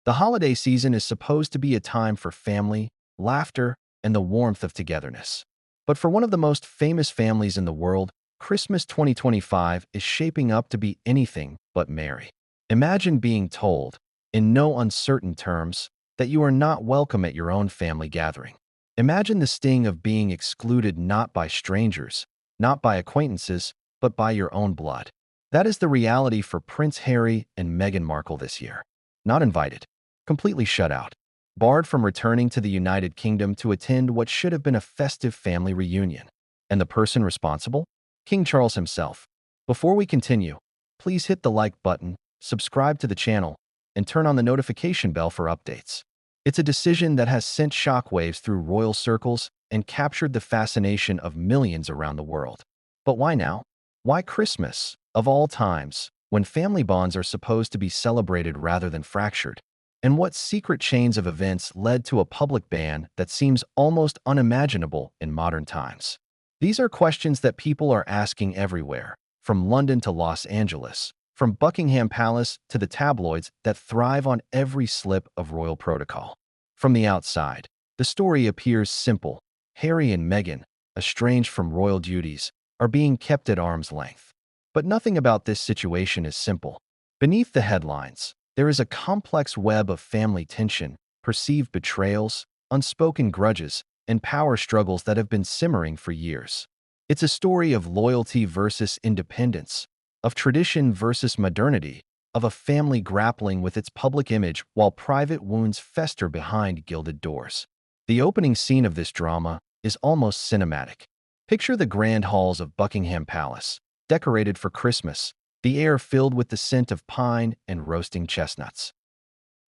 The holiday season is supposed to be a time for family, laughter, and the warmth of togetherness. But for one of the most famous families in the world, Christmas 2025 is shaping up to be anything but merry. Imagine being told, in no uncertain terms, that you are not welcome at your own family gathering. Imagine the sting of being excluded not by strangers, not by acquaintances, but by your own blood. That is the reality for Prince Harry and Meghan Markle this year. Not invited, completely shut out, barred from returning to the United Kingdom to attend what should have been a festive family reunion. And the person responsible? King Charles himself. Before we continue, please hit the like button, subscribe to the channel, and turn on the notification bell for updates. It's a decision that has sent shockwaves through royal circles and captured the fascination of millions around the world. But why now? Why Christmas, of all times, when family bonds are supposed to be celebrated rather than fractured? And what secret chains of events led to a public ban that seems almost unimaginable in modern times? These are questions that people are asking everywhere, from London to Los Angeles, from Buckingham Palace to the tabloids that thrive on every slip of royal protocol. From the outside, the story appears simple. Harry and Meghan, estranged from royal duties, are being kept at arm's length. But nothing about this situation is simple. Beneath the headlines, there is a complex web of family tension, perceived betrayals, unspoken grudges, and power struggles that have been simmering for years. It's a story of loyalty versus independence, of tradition versus modernity, of a family grappling with its public image while private wounds fester behind gilded doors. The opening scene of this drama is almost cinematic. Picture the grand halls of Buckingham Palace, decorated for Christmas, the air filled with the scent of pine and roasting chestnuts.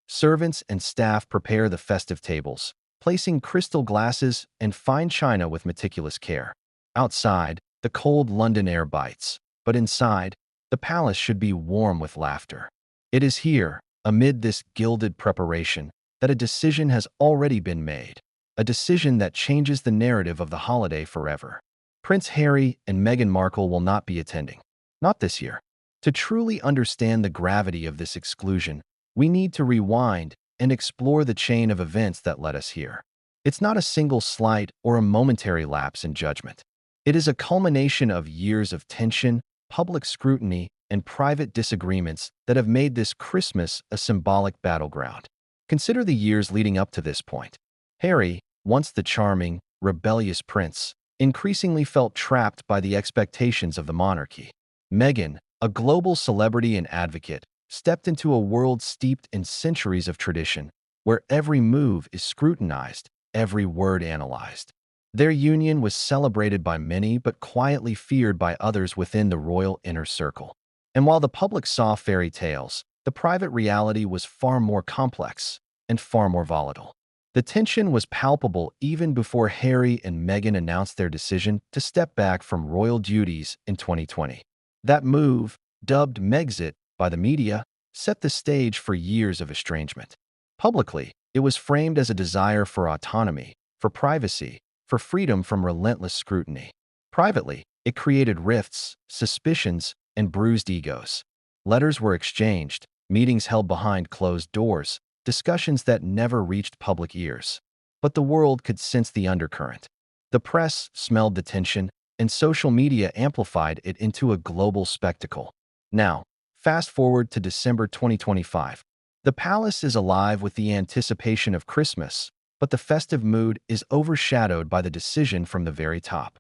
Servants and staff prepare the festive tables, placing crystal glasses and fine china with meticulous care. Outside, the cold London air bites, but inside, the palace should be warm with laughter. It is here, amid this gilded preparation, that a decision has already been made, a decision that changes the narrative of the holiday forever. Prince Harry and Meghan Markle will not be attending. Not this year. To truly understand the gravity of this exclusion, we need to rewind and explore the chain of events that led us here. It's not a single slight or a momentary lapse in judgment. It is a culmination of years of tension, public scrutiny, and private disagreements that have made this Christmas a symbolic battleground. Consider the years leading up to this point. Harry, once the charming, rebellious prince, increasingly felt trapped by the expectations of the monarchy. Meghan, a global celebrity and advocate, stepped into a world steeped in centuries of tradition, where every move is scrutinized, every word analyzed. Their union was celebrated by many but quietly feared by others within the royal inner circle. And while the public saw fairy tales, the private reality was far more complex and far more volatile. The tension was palpable even before Harry and Meghan announced their decision to step back from royal duties in 2020. That move, dubbed Megxit by the media, set the stage for years of estrangement. Publicly, it was framed as a desire for autonomy, for privacy, for freedom from relentless scrutiny. Privately, it created rifts, suspicions, and bruised egos. Letters were exchanged, meetings held behind closed doors, discussions that never reached public ears. But the world could sense the undercurrent. The press smelled the tension, and social media amplified it into a global spectacle. Now, fast forward to December 2025. The palace is alive with the anticipation of Christmas, but the festive mood is overshadowed by the decision from the very top.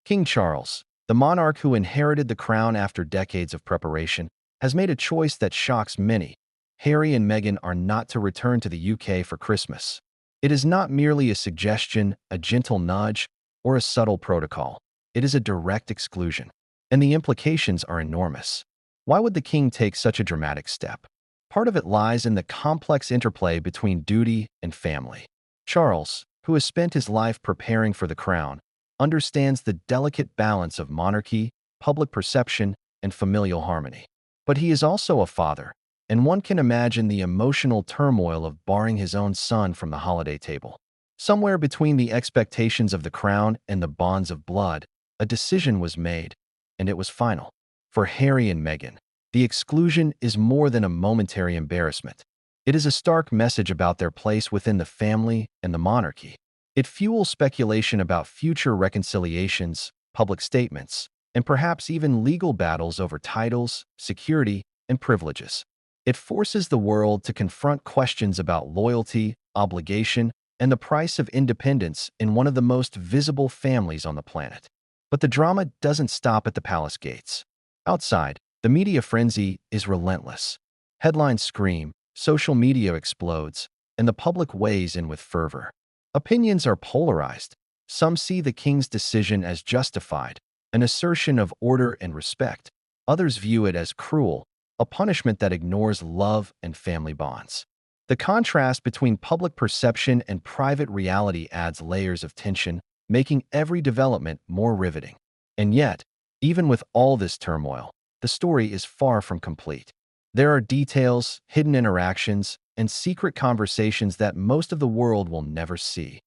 King Charles, the monarch who inherited the crown after decades of preparation, has made a choice that shocks many. Harry and Meghan are not to return to the UK for Christmas. It is not merely a suggestion, a gentle nudge, or a subtle protocol. It is a direct exclusion, and the implications are enormous. Why would the king take such a dramatic step? Part of it lies in the complex interplay between duty and family. Charles, who has spent his life preparing for the crown, understands the delicate balance of monarchy, public perception, and familial harmony. But he is also a father, and one can imagine the emotional turmoil of barring his own son from the holiday table. Somewhere between the expectations of the crown and the bonds of blood, a decision was made, and it was final. For Harry and Meghan, the exclusion is more than a momentary embarrassment. It is a stark message about their place within the family and the monarchy. It fuels speculation about future reconciliations, public statements, and perhaps even legal battles over titles, security, and privileges. It forces the world to confront questions about loyalty, obligation, and the price of independence in one of the most visible families on the planet. But the drama doesn't stop at the palace gates. Outside, the media frenzy is relentless. Headlines scream, social media explodes, and the public weighs in with fervor. Opinions are polarized. Some see the king's decision as justified, an assertion of order and respect. Others view it as cruel, a punishment that ignores love and family bonds. The contrast between public perception and private reality adds layers of tension, making every development more riveting. And yet, even with all this turmoil, the story is far from complete. There are details, hidden interactions, and secret conversations that most of the world will never see.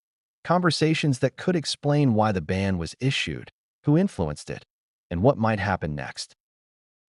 Conversations that could explain why the ban was issued, who influenced it, and what might happen next.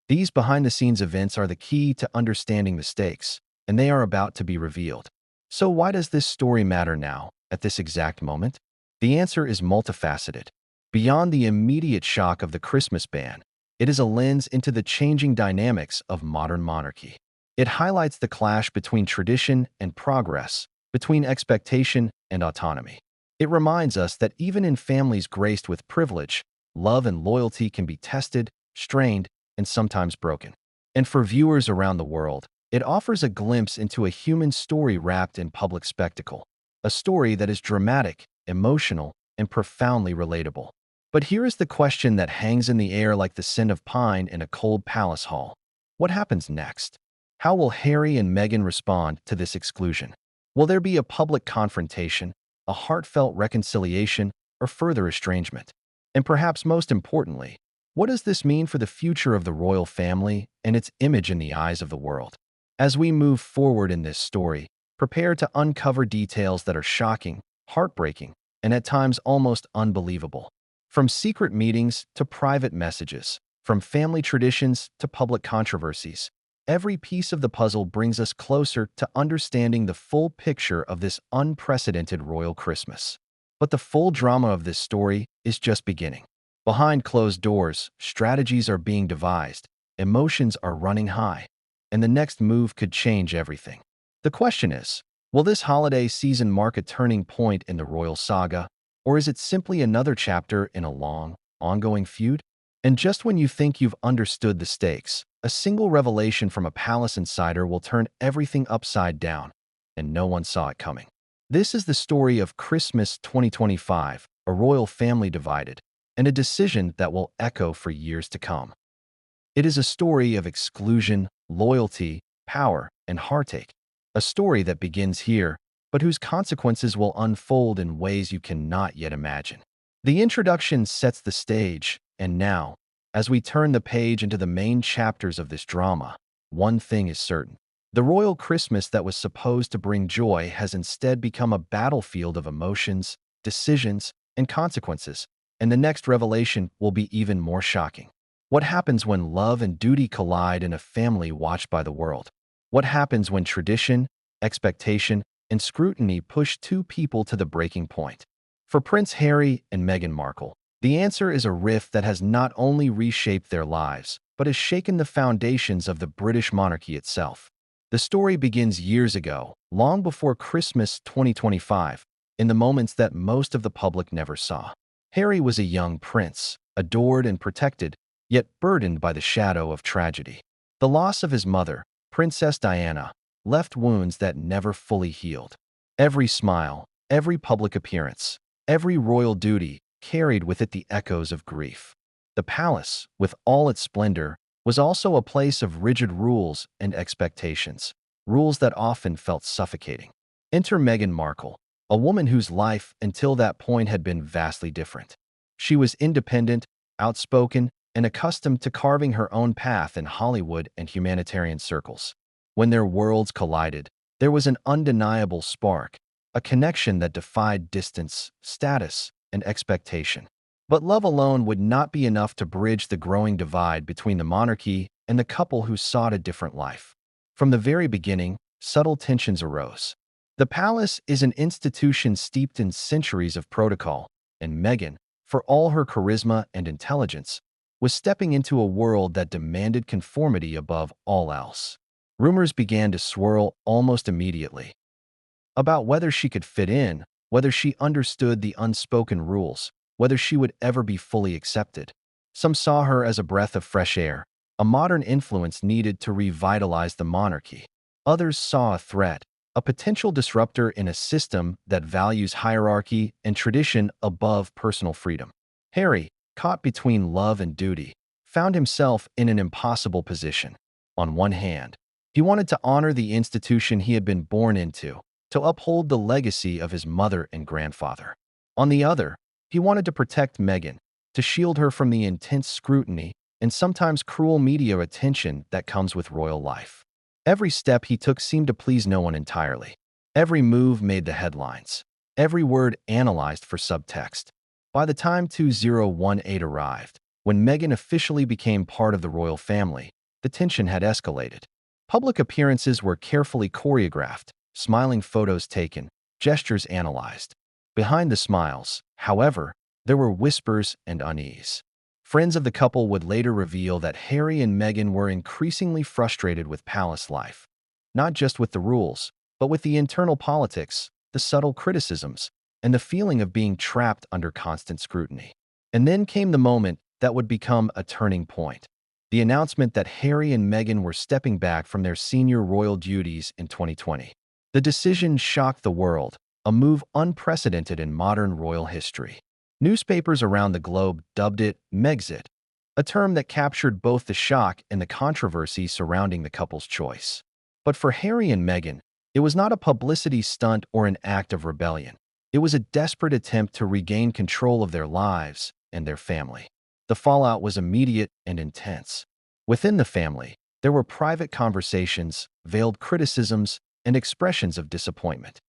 These behind-the-scenes events are the key to understanding the stakes, and they are about to be revealed. So why does this story matter now, at this exact moment? The answer is multifaceted. Beyond the immediate shock of the Christmas ban, it is a lens into the changing dynamics of modern monarchy. It highlights the clash between tradition and progress, between expectation and autonomy. It reminds us that even in families graced with privilege, love and loyalty can be tested, strained, and sometimes broken. And for viewers around the world, it offers a glimpse into a human story wrapped in public spectacle, a story that is dramatic, emotional, and profoundly relatable. But here is the question that hangs in the air like the scent of pine in a cold palace hall. What happens next? How will Harry and Meghan respond to this exclusion? Will there be a public confrontation, a heartfelt reconciliation, or further estrangement? And perhaps most importantly, what does this mean for the future of the royal family and its image in the eyes of the world? As we move forward in this story, prepare to uncover details that are shocking, heartbreaking, and at times almost unbelievable. From secret meetings to private messages, from family traditions to public controversies, every piece of the puzzle brings us closer to understanding the full picture of this unprecedented royal Christmas. But the full drama of this story is just beginning. Behind closed doors, strategies are being devised, emotions are running high, and the next move could change everything. The question is, will this holiday season mark a turning point in the royal saga, or is it simply another chapter in a long, ongoing feud? And just when you think you've understood the stakes, a single revelation from a palace insider will turn everything upside down, and no one saw it coming. This is the story of Christmas 2025, a royal family divided, and a decision that will echo for years to come. It is a story of exclusion, loyalty, power, and heartache, a story that begins here, but whose consequences will unfold in ways you cannot yet imagine. The introduction sets the stage, and now, as we turn the page into the main chapters of this drama, one thing is certain. The royal Christmas that was supposed to bring joy has instead become a battlefield of emotions, decisions, and consequences, and the next revelation will be even more shocking. What happens when love and duty collide in a family watched by the world? What happens when tradition, expectation, and scrutiny push two people to the breaking point? For Prince Harry and Meghan Markle, the answer is a rift that has not only reshaped their lives, but has shaken the foundations of the British monarchy itself. The story begins years ago, long before Christmas 2025, in the moments that most of the public never saw. Harry was a young prince, adored and protected, yet burdened by the shadow of tragedy. The loss of his mother, Princess Diana, left wounds that never fully healed. Every smile, every public appearance, every royal duty carried with it the echoes of grief. The palace, with all its splendor, was also a place of rigid rules and expectations, rules that often felt suffocating. Enter Meghan Markle, a woman whose life until that point had been vastly different. She was independent, outspoken, and accustomed to carving her own path in Hollywood and humanitarian circles. When their worlds collided, there was an undeniable spark, a connection that defied distance, status, and expectation. But love alone would not be enough to bridge the growing divide between the monarchy and the couple who sought a different life. From the very beginning, subtle tensions arose. The palace is an institution steeped in centuries of protocol, and Meghan, for all her charisma and intelligence, was stepping into a world that demanded conformity above all else. Rumors began to swirl almost immediately about whether she could fit in, whether she understood the unspoken rules, whether she would ever be fully accepted. Some saw her as a breath of fresh air, a modern influence needed to revitalize the monarchy. Others saw a threat, a potential disruptor in a system that values hierarchy and tradition above personal freedom. Harry, caught between love and duty, found himself in an impossible position. On one hand, he wanted to honor the institution he had been born into, to uphold the legacy of his mother and grandfather. On the other, he wanted to protect Meghan, to shield her from the intense scrutiny and sometimes cruel media attention that comes with royal life. Every step he took seemed to please no one entirely. Every move made the headlines, every word analyzed for subtext. By the time 2018 arrived, when Meghan officially became part of the royal family, the tension had escalated. Public appearances were carefully choreographed, smiling photos taken, gestures analyzed. Behind the smiles, however, there were whispers and unease. Friends of the couple would later reveal that Harry and Meghan were increasingly frustrated with palace life, not just with the rules, but with the internal politics, the subtle criticisms, and the feeling of being trapped under constant scrutiny. And then came the moment that would become a turning point. The announcement that Harry and Meghan were stepping back from their senior royal duties in 2020. The decision shocked the world, a move unprecedented in modern royal history. Newspapers around the globe dubbed it Megxit, a term that captured both the shock and the controversy surrounding the couple's choice. But for Harry and Meghan, it was not a publicity stunt or an act of rebellion. It was a desperate attempt to regain control of their lives and their family. The fallout was immediate and intense. Within the family, there were private conversations, veiled criticisms, and expressions of disappointment.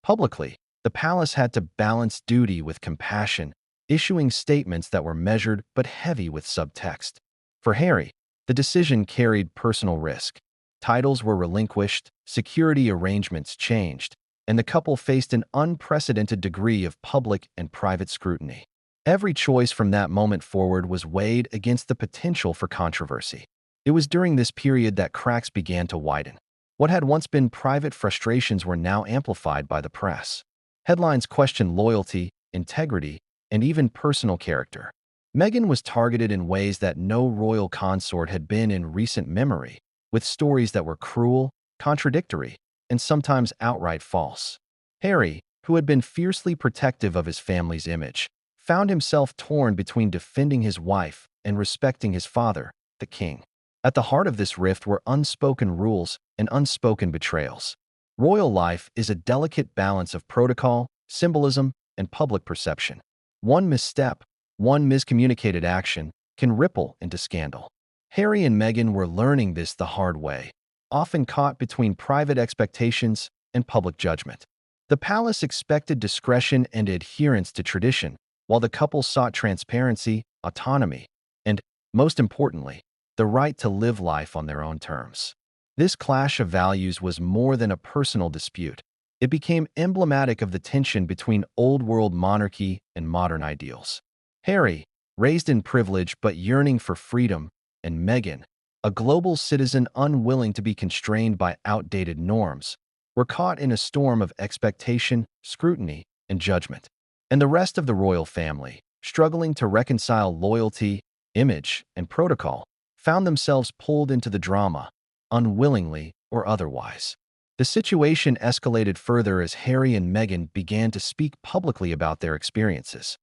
Publicly, the palace had to balance duty with compassion, issuing statements that were measured but heavy with subtext. For Harry, the decision carried personal risk. Titles were relinquished, security arrangements changed, and the couple faced an unprecedented degree of public and private scrutiny. Every choice from that moment forward was weighed against the potential for controversy. It was during this period that cracks began to widen. What had once been private frustrations were now amplified by the press. Headlines questioned loyalty, integrity, and even personal character. Meghan was targeted in ways that no royal consort had been in recent memory, with stories that were cruel, contradictory, and sometimes outright false. Harry, who had been fiercely protective of his family's image, found himself torn between defending his wife and respecting his father, the king. At the heart of this rift were unspoken rules and unspoken betrayals. Royal life is a delicate balance of protocol, symbolism, and public perception. One misstep, one miscommunicated action, can ripple into scandal. Harry and Meghan were learning this the hard way, often caught between private expectations and public judgment. The palace expected discretion and adherence to tradition, while the couple sought transparency, autonomy, and, most importantly, the right to live life on their own terms. This clash of values was more than a personal dispute. It became emblematic of the tension between old-world monarchy and modern ideals. Harry, raised in privilege but yearning for freedom, and Meghan, a global citizen unwilling to be constrained by outdated norms, were caught in a storm of expectation, scrutiny, and judgment. And the rest of the royal family, struggling to reconcile loyalty, image, and protocol, found themselves pulled into the drama, unwillingly or otherwise. The situation escalated further as Harry and Meghan began to speak publicly about their experiences.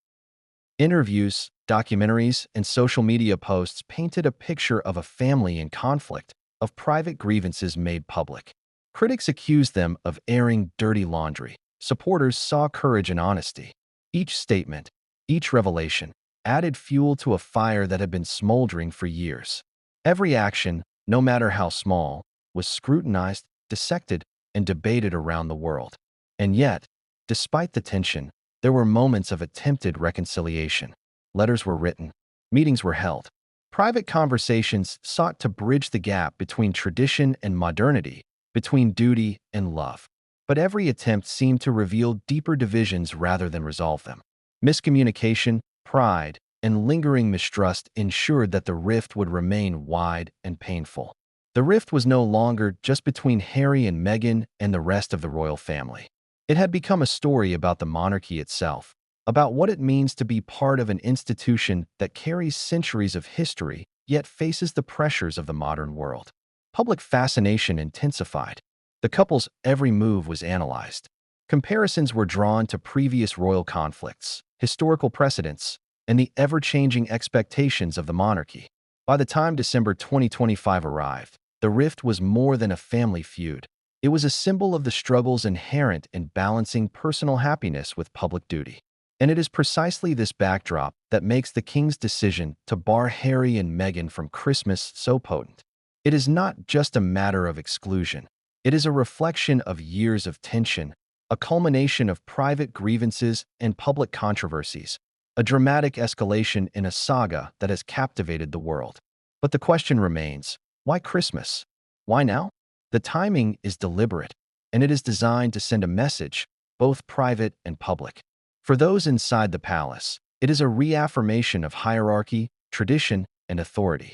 Interviews, documentaries, and social media posts painted a picture of a family in conflict, of private grievances made public. Critics accused them of airing dirty laundry. Supporters saw courage and honesty. Each statement, each revelation, added fuel to a fire that had been smoldering for years. Every action, no matter how small, was scrutinized, dissected, and debated around the world. And yet, despite the tension, there were moments of attempted reconciliation. Letters were written, meetings were held. Private conversations sought to bridge the gap between tradition and modernity, between duty and love. But every attempt seemed to reveal deeper divisions rather than resolve them. Miscommunication, pride, and lingering mistrust ensured that the rift would remain wide and painful. The rift was no longer just between Harry and Meghan and the rest of the royal family. It had become a story about the monarchy itself, about what it means to be part of an institution that carries centuries of history yet faces the pressures of the modern world. Public fascination intensified. The couple's every move was analyzed. Comparisons were drawn to previous royal conflicts, historical precedents, and the ever-changing expectations of the monarchy. By the time December 2025 arrived, the rift was more than a family feud. It was a symbol of the struggles inherent in balancing personal happiness with public duty. And it is precisely this backdrop that makes the king's decision to bar Harry and Meghan from Christmas so potent. It is not just a matter of exclusion. It is a reflection of years of tension, a culmination of private grievances and public controversies, a dramatic escalation in a saga that has captivated the world. But the question remains, why Christmas? Why now? The timing is deliberate, and it is designed to send a message, both private and public. For those inside the palace, it is a reaffirmation of hierarchy, tradition, and authority.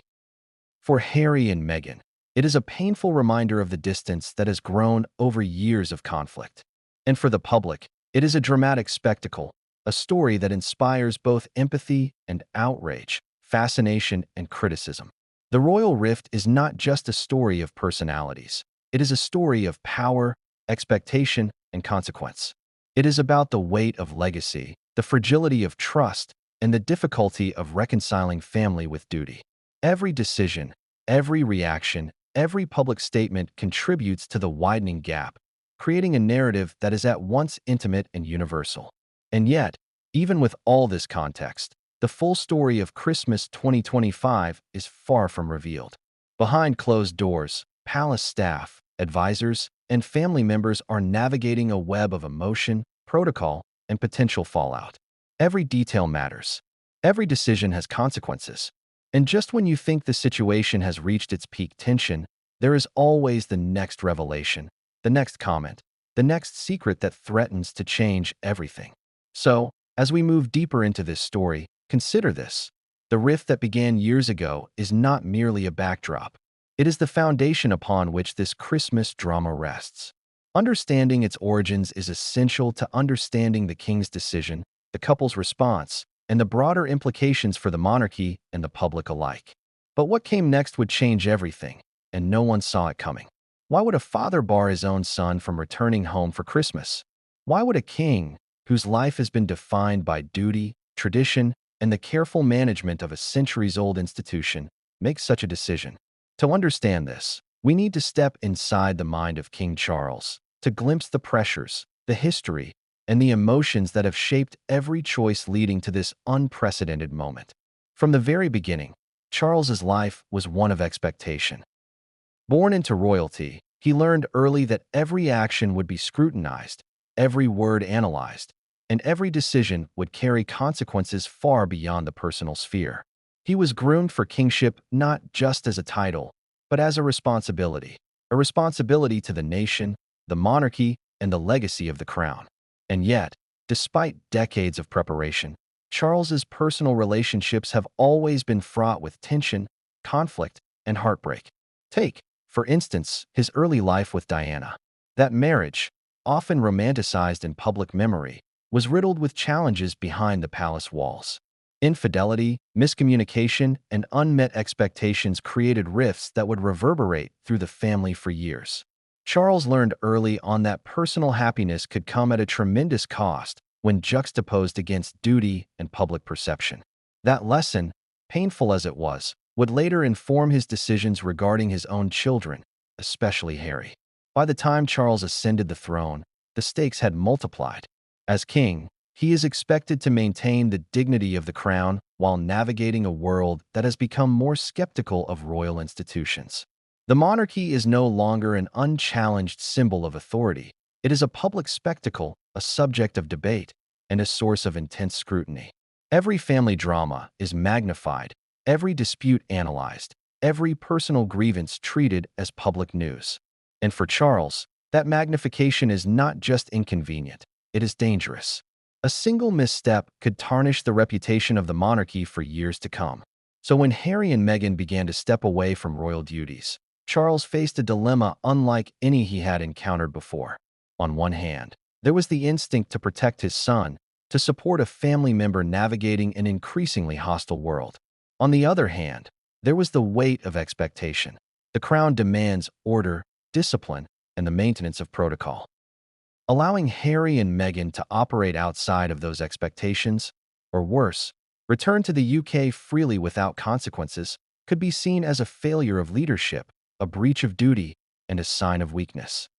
For Harry and Meghan, it is a painful reminder of the distance that has grown over years of conflict. And for the public, it is a dramatic spectacle, a story that inspires both empathy and outrage, fascination and criticism. The royal rift is not just a story of personalities. It is a story of power, expectation, and consequence. It is about the weight of legacy, the fragility of trust, and the difficulty of reconciling family with duty. Every decision, every reaction, every public statement contributes to the widening gap, creating a narrative that is at once intimate and universal. And yet, even with all this context, the full story of Christmas 2025 is far from revealed. Behind closed doors, palace staff, advisors, and family members are navigating a web of emotion, protocol, and potential fallout. Every detail matters. Every decision has consequences. And just when you think the situation has reached its peak tension, there is always the next revelation, the next comment, the next secret that threatens to change everything. So, as we move deeper into this story, consider this. The rift that began years ago is not merely a backdrop. It is the foundation upon which this Christmas drama rests. Understanding its origins is essential to understanding the king's decision, the couple's response, and the broader implications for the monarchy and the public alike. But what came next would change everything, and no one saw it coming. Why would a father bar his own son from returning home for Christmas? Why would a king, whose life has been defined by duty, tradition, and the careful management of a centuries-old institution, make such a decision? To understand this, we need to step inside the mind of King Charles, to glimpse the pressures, the history, and the emotions that have shaped every choice leading to this unprecedented moment. From the very beginning, Charles's life was one of expectation. Born into royalty, he learned early that every action would be scrutinized, every word analyzed, and every decision would carry consequences far beyond the personal sphere. He was groomed for kingship not just as a title, but as a responsibility to the nation, the monarchy, and the legacy of the crown. And yet, despite decades of preparation, Charles's personal relationships have always been fraught with tension, conflict, and heartbreak. Take, for instance, his early life with Diana. That marriage, often romanticized in public memory, was riddled with challenges behind the palace walls. Infidelity, miscommunication, and unmet expectations created rifts that would reverberate through the family for years. Charles learned early on that personal happiness could come at a tremendous cost when juxtaposed against duty and public perception. That lesson, painful as it was, would later inform his decisions regarding his own children, especially Harry. By the time Charles ascended the throne, the stakes had multiplied. As king, he is expected to maintain the dignity of the crown while navigating a world that has become more skeptical of royal institutions. The monarchy is no longer an unchallenged symbol of authority. It is a public spectacle, a subject of debate, and a source of intense scrutiny. Every family drama is magnified, every dispute analyzed, every personal grievance treated as public news. And for Charles, that magnification is not just inconvenient, it is dangerous. A single misstep could tarnish the reputation of the monarchy for years to come. So when Harry and Meghan began to step away from royal duties, Charles faced a dilemma unlike any he had encountered before. On one hand, there was the instinct to protect his son, to support a family member navigating an increasingly hostile world. On the other hand, there was the weight of expectation. The crown demands order, discipline, and the maintenance of protocol. Allowing Harry and Meghan to operate outside of those expectations, or worse, return to the UK freely without consequences, could be seen as a failure of leadership, a breach of duty, and a sign of weakness.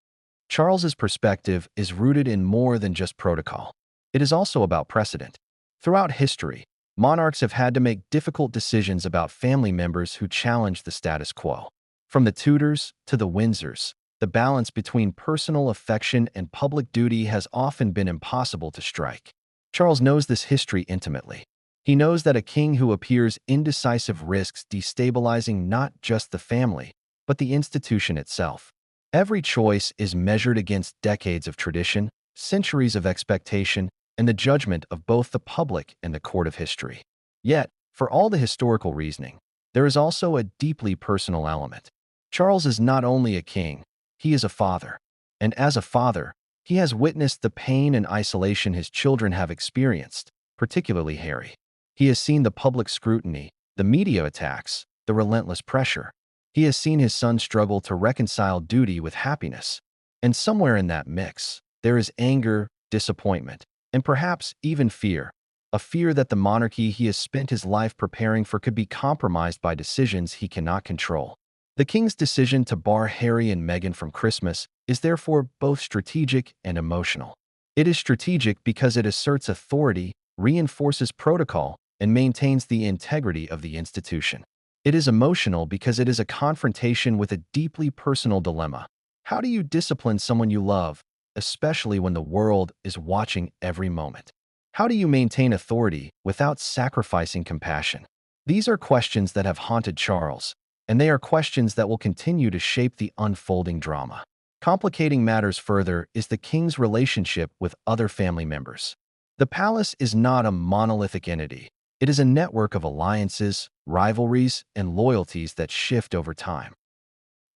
Charles's perspective is rooted in more than just protocol. It is also about precedent. Throughout history, monarchs have had to make difficult decisions about family members who challenge the status quo. From the Tudors to the Windsors, the balance between personal affection and public duty has often been impossible to strike. Charles knows this history intimately. He knows that a king who appears indecisive risks destabilizing not just the family, but the institution itself. Every choice is measured against decades of tradition, centuries of expectation, and the judgment of both the public and the court of history. Yet, for all the historical reasoning, there is also a deeply personal element. Charles is not only a king, he is a father. And as a father, he has witnessed the pain and isolation his children have experienced, particularly Harry. He has seen the public scrutiny, the media attacks, the relentless pressure. He has seen his son struggle to reconcile duty with happiness. And somewhere in that mix, there is anger, disappointment, and perhaps even fear. A fear that the monarchy he has spent his life preparing for could be compromised by decisions he cannot control. The king's decision to bar Harry and Meghan from Christmas is therefore both strategic and emotional. It is strategic because it asserts authority, reinforces protocol, and maintains the integrity of the institution. It is emotional because it is a confrontation with a deeply personal dilemma. How do you discipline someone you love, especially when the world is watching every moment? How do you maintain authority without sacrificing compassion? These are questions that have haunted Charles, and they are questions that will continue to shape the unfolding drama. Complicating matters further is the king's relationship with other family members. The palace is not a monolithic entity. It is a network of alliances, rivalries, and loyalties that shift over time.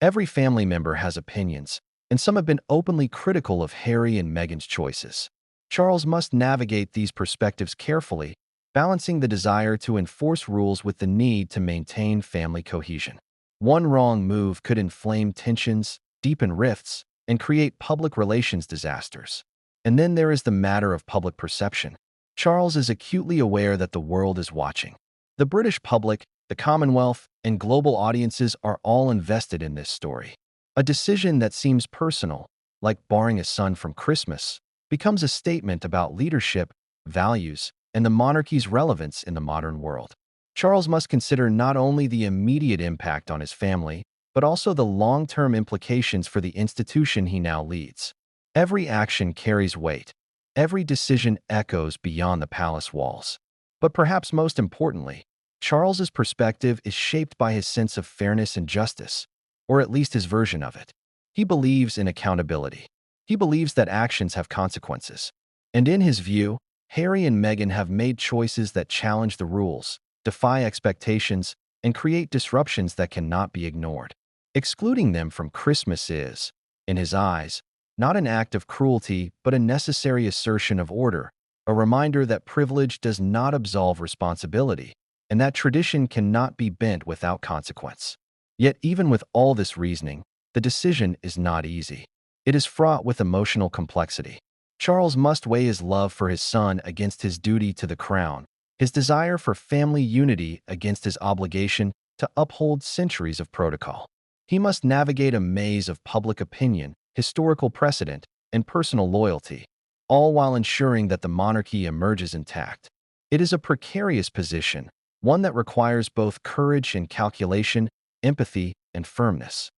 Every family member has opinions, and some have been openly critical of Harry and Meghan's choices. Charles must navigate these perspectives carefully, balancing the desire to enforce rules with the need to maintain family cohesion. One wrong move could inflame tensions, deepen rifts, and create public relations disasters. And then there is the matter of public perception. Charles is acutely aware that the world is watching. The British public, the Commonwealth, and global audiences are all invested in this story. A decision that seems personal, like barring a son from Christmas, becomes a statement about leadership, values, and the monarchy's relevance in the modern world. Charles must consider not only the immediate impact on his family, but also the long-term implications for the institution he now leads. Every action carries weight. Every decision echoes beyond the palace walls. But perhaps most importantly, Charles's perspective is shaped by his sense of fairness and justice, or at least his version of it. He believes in accountability. He believes that actions have consequences. And in his view, Harry and Meghan have made choices that challenge the rules, defy expectations, and create disruptions that cannot be ignored. Excluding them from Christmas is, in his eyes, not an act of cruelty, but a necessary assertion of order, a reminder that privilege does not absolve responsibility, and that tradition cannot be bent without consequence. Yet even with all this reasoning, the decision is not easy. It is fraught with emotional complexity. Charles must weigh his love for his son against his duty to the crown, his desire for family unity against his obligation to uphold centuries of protocol. He must navigate a maze of public opinion, historical precedent, and personal loyalty, all while ensuring that the monarchy emerges intact. It is a precarious position, one that requires both courage and calculation, empathy and firmness.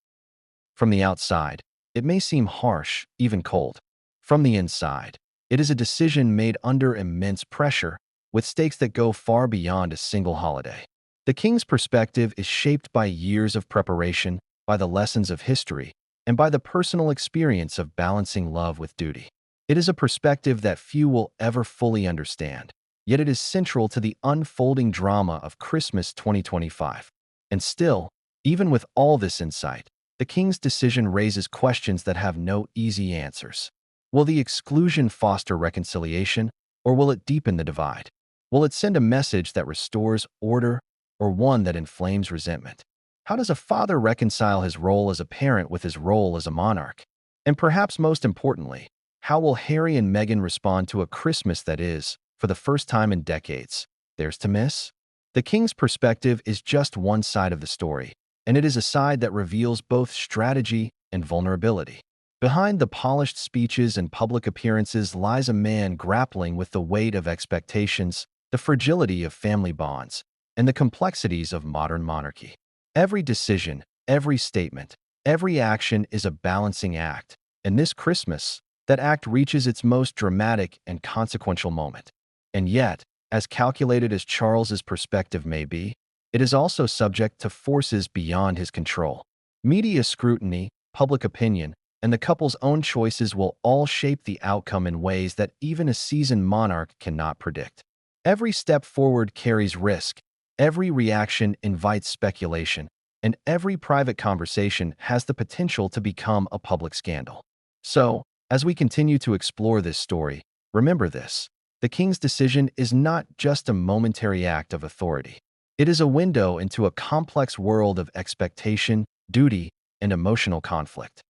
From the outside, it may seem harsh, even cold. From the inside, it is a decision made under immense pressure, with stakes that go far beyond a single holiday. The king's perspective is shaped by years of preparation, by the lessons of history, and by the personal experience of balancing love with duty. It is a perspective that few will ever fully understand, yet it is central to the unfolding drama of Christmas 2025. And still, even with all this insight, the king's decision raises questions that have no easy answers. Will the exclusion foster reconciliation, or will it deepen the divide? Will it send a message that restores order, or one that inflames resentment? How does a father reconcile his role as a parent with his role as a monarch? And perhaps most importantly, how will Harry and Meghan respond to a Christmas that is, for the first time in decades, theirs to miss? The king's perspective is just one side of the story, and it is a side that reveals both strategy and vulnerability. Behind the polished speeches and public appearances lies a man grappling with the weight of expectations, the fragility of family bonds, and the complexities of modern monarchy. Every decision, every statement, every action is a balancing act, and this Christmas, that act reaches its most dramatic and consequential moment. And yet, as calculated as Charles's perspective may be, it is also subject to forces beyond his control. Media scrutiny, public opinion, and the couple's own choices will all shape the outcome in ways that even a seasoned monarch cannot predict. Every step forward carries risk, every reaction invites speculation, and every private conversation has the potential to become a public scandal. So, as we continue to explore this story, remember this: the king's decision is not just a momentary act of authority. It is a window into a complex world of expectation, duty, and emotional conflict.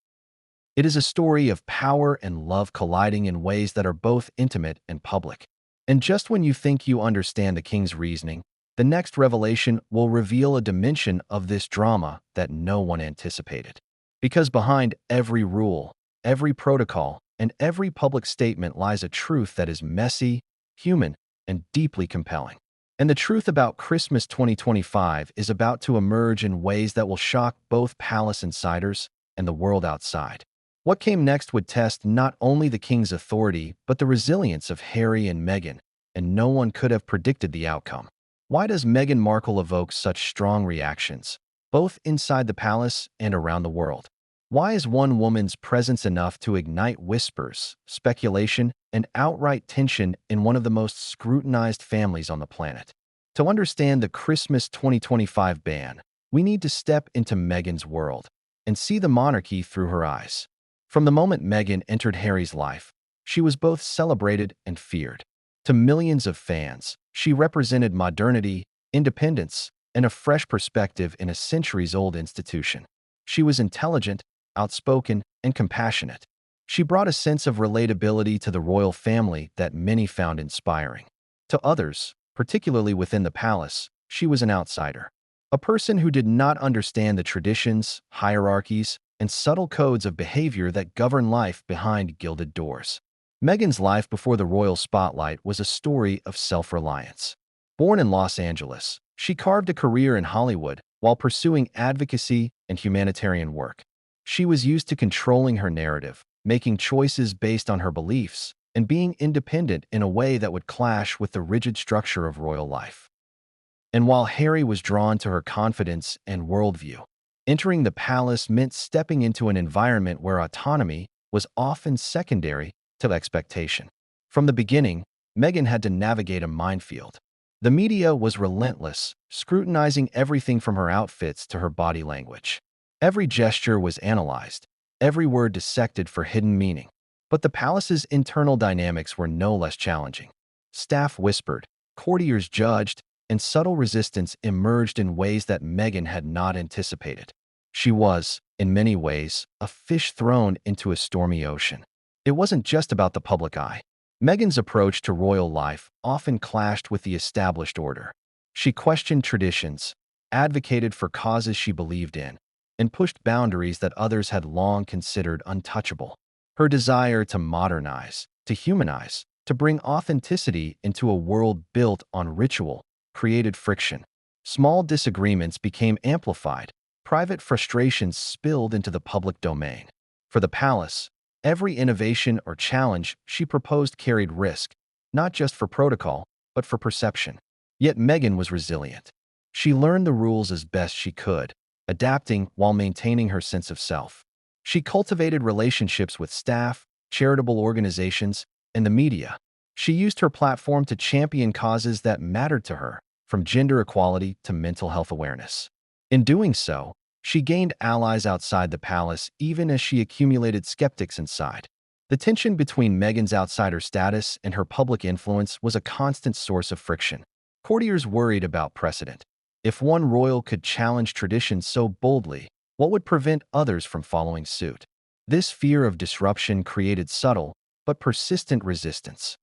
It is a story of power and love colliding in ways that are both intimate and public. And just when you think you understand the king's reasoning, the next revelation will reveal a dimension of this drama that no one anticipated. Because behind every rule, every protocol, and every public statement lies a truth that is messy, human, and deeply compelling. And the truth about Christmas 2025 is about to emerge in ways that will shock both palace insiders and the world outside. What came next would test not only the king's authority, but the resilience of Harry and Meghan, and no one could have predicted the outcome. Why does Meghan Markle evoke such strong reactions, both inside the palace and around the world? Why is one woman's presence enough to ignite whispers, speculation, and outright tension in one of the most scrutinized families on the planet? To understand the Christmas 2025 ban, we need to step into Meghan's world and see the monarchy through her eyes. From the moment Meghan entered Harry's life, she was both celebrated and feared. To millions of fans, she represented modernity, independence, and a fresh perspective in a centuries-old institution. She was intelligent, outspoken, and compassionate. She brought a sense of relatability to the royal family that many found inspiring. To others, particularly within the palace, she was an outsider, a person who did not understand the traditions, hierarchies, and subtle codes of behavior that govern life behind gilded doors. Meghan's life before the royal spotlight was a story of self-reliance. Born in Los Angeles, she carved a career in Hollywood while pursuing advocacy and humanitarian work. She was used to controlling her narrative, making choices based on her beliefs, and being independent in a way that would clash with the rigid structure of royal life. And while Harry was drawn to her confidence and worldview, entering the palace meant stepping into an environment where autonomy was often secondary to expectation. From the beginning, Meghan had to navigate a minefield. The media was relentless, scrutinizing everything from her outfits to her body language. Every gesture was analyzed, every word dissected for hidden meaning. But the palace's internal dynamics were no less challenging. Staff whispered, courtiers judged, and subtle resistance emerged in ways that Meghan had not anticipated. She was, in many ways, a fish thrown into a stormy ocean. It wasn't just about the public eye. Meghan's approach to royal life often clashed with the established order. She questioned traditions, advocated for causes she believed in, and pushed boundaries that others had long considered untouchable. Her desire to modernize, to humanize, to bring authenticity into a world built on ritual created friction. Small disagreements became amplified. Private frustrations spilled into the public domain. For the palace, every innovation or challenge she proposed carried risk, not just for protocol, but for perception. Yet Meghan was resilient. She learned the rules as best she could, adapting while maintaining her sense of self. She cultivated relationships with staff, charitable organizations, and the media. She used her platform to champion causes that mattered to her, from gender equality to mental health awareness. In doing so, she gained allies outside the palace even as she accumulated skeptics inside. The tension between Meghan's outsider status and her public influence was a constant source of friction. Courtiers worried about precedent. If one royal could challenge tradition so boldly, what would prevent others from following suit? This fear of disruption created subtle but persistent resistance.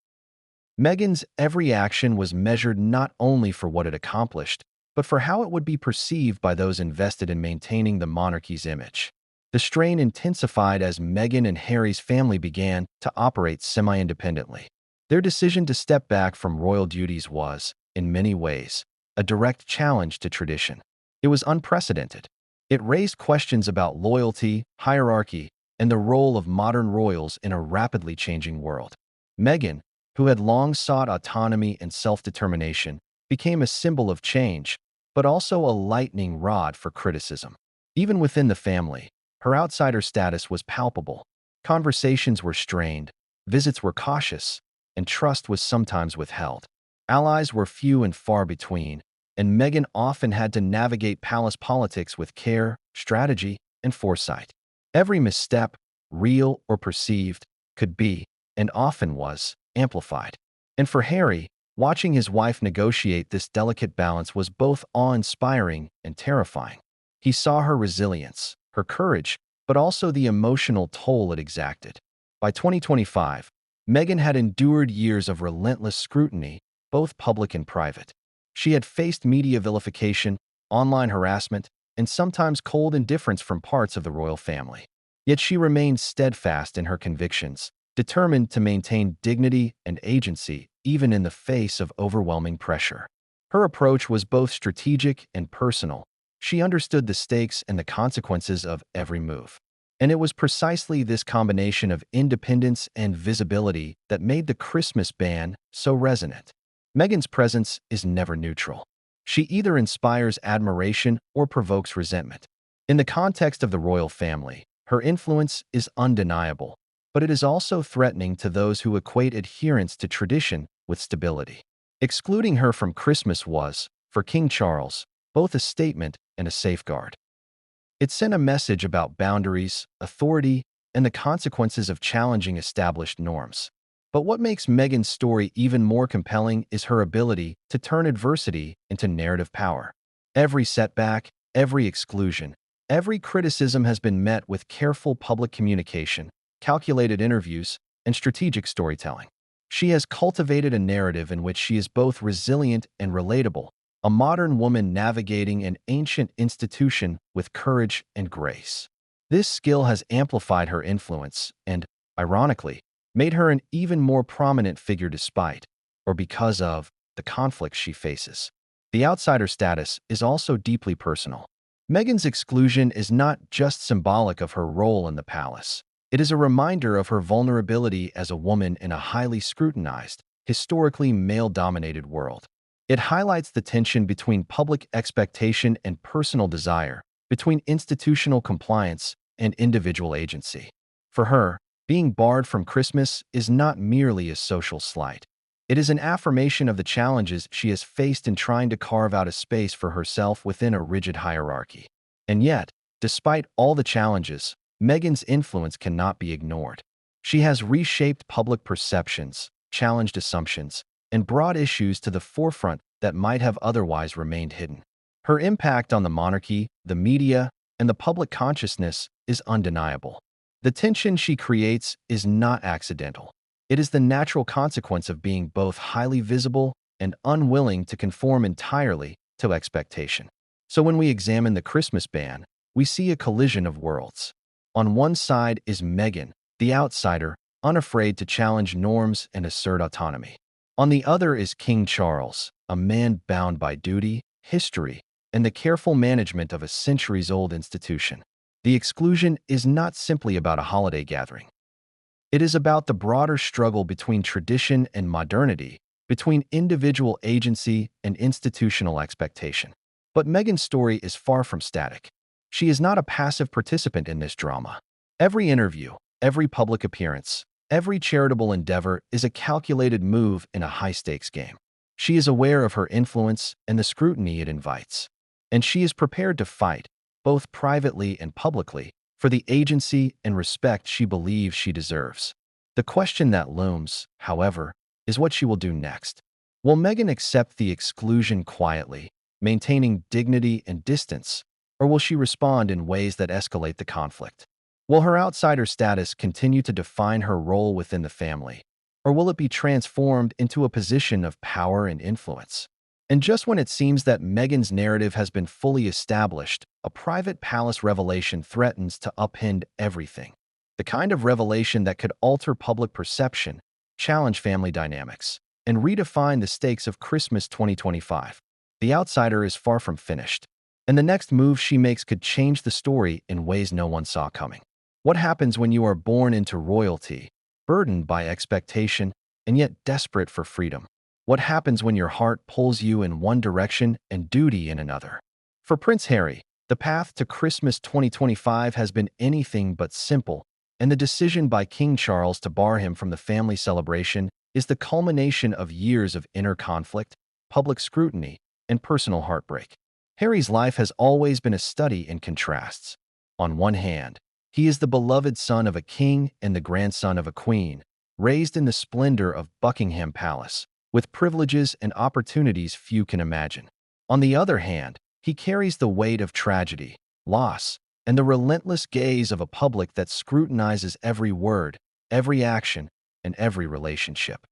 Meghan's every action was measured not only for what it accomplished, but for how it would be perceived by those invested in maintaining the monarchy's image. The strain intensified as Meghan and Harry's family began to operate semi-independently. Their decision to step back from royal duties was, in many ways, a direct challenge to tradition. It was unprecedented. It raised questions about loyalty, hierarchy, and the role of modern royals in a rapidly changing world. Meghan, who had long sought autonomy and self-determination, became a symbol of change, but also a lightning rod for criticism. Even within the family, her outsider status was palpable. Conversations were strained, visits were cautious, and trust was sometimes withheld. Allies were few and far between, and Meghan often had to navigate palace politics with care, strategy, and foresight. Every misstep, real or perceived, could be, and often was, amplified. And for Harry, watching his wife negotiate this delicate balance was both awe-inspiring and terrifying. He saw her resilience, her courage, but also the emotional toll it exacted. By 2025, Meghan had endured years of relentless scrutiny, both public and private. She had faced media vilification, online harassment, and sometimes cold indifference from parts of the royal family. Yet she remained steadfast in her convictions, determined to maintain dignity and agency even in the face of overwhelming pressure. Her approach was both strategic and personal. She understood the stakes and the consequences of every move. And it was precisely this combination of independence and visibility that made the Christmas ban so resonant. Meghan's presence is never neutral. She either inspires admiration or provokes resentment. In the context of the royal family, her influence is undeniable, but it is also threatening to those who equate adherence to tradition with stability. Excluding her from Christmas was, for King Charles, both a statement and a safeguard. It sent a message about boundaries, authority, and the consequences of challenging established norms. But what makes Meghan's story even more compelling is her ability to turn adversity into narrative power. Every setback, every exclusion, every criticism has been met with careful public communication, calculated interviews, and strategic storytelling. She has cultivated a narrative in which she is both resilient and relatable, a modern woman navigating an ancient institution with courage and grace. This skill has amplified her influence and, ironically, made her an even more prominent figure despite, or because of, the conflicts she faces. The outsider status is also deeply personal. Meghan's exclusion is not just symbolic of her role in the palace. It is a reminder of her vulnerability as a woman in a highly scrutinized, historically male-dominated world. It highlights the tension between public expectation and personal desire, between institutional compliance and individual agency. For her, being barred from Christmas is not merely a social slight. It is an affirmation of the challenges she has faced in trying to carve out a space for herself within a rigid hierarchy. And yet, despite all the challenges, Meghan's influence cannot be ignored. She has reshaped public perceptions, challenged assumptions, and brought issues to the forefront that might have otherwise remained hidden. Her impact on the monarchy, the media, and the public consciousness is undeniable. The tension she creates is not accidental. It is the natural consequence of being both highly visible and unwilling to conform entirely to expectation. So when we examine the Christmas ban, we see a collision of worlds. On one side is Meghan, the outsider, unafraid to challenge norms and assert autonomy. On the other is King Charles, a man bound by duty, history, and the careful management of a centuries-old institution. The exclusion is not simply about a holiday gathering. It is about the broader struggle between tradition and modernity, between individual agency and institutional expectation. But Meghan's story is far from static. She is not a passive participant in this drama. Every interview, every public appearance, every charitable endeavor is a calculated move in a high-stakes game. She is aware of her influence and the scrutiny it invites, and she is prepared to fight, both privately and publicly, for the agency and respect she believes she deserves. The question that looms, however, is what she will do next. Will Meghan accept the exclusion quietly, maintaining dignity and distance, or will she respond in ways that escalate the conflict? Will her outsider status continue to define her role within the family, or will it be transformed into a position of power and influence? And just when it seems that Meghan's narrative has been fully established, a private palace revelation threatens to upend everything. The kind of revelation that could alter public perception, challenge family dynamics, and redefine the stakes of Christmas 2025. The outsider is far from finished, and the next move she makes could change the story in ways no one saw coming. What happens when you are born into royalty, burdened by expectation, and yet desperate for freedom? What happens when your heart pulls you in one direction and duty in another? For Prince Harry, the path to Christmas 2025 has been anything but simple, and the decision by King Charles to bar him from the family celebration is the culmination of years of inner conflict, public scrutiny, and personal heartbreak. Harry's life has always been a study in contrasts. On one hand, he is the beloved son of a king and the grandson of a queen, raised in the splendor of Buckingham Palace, with privileges and opportunities few can imagine. On the other hand, he carries the weight of tragedy, loss, and the relentless gaze of a public that scrutinizes every word, every action, and every relationship.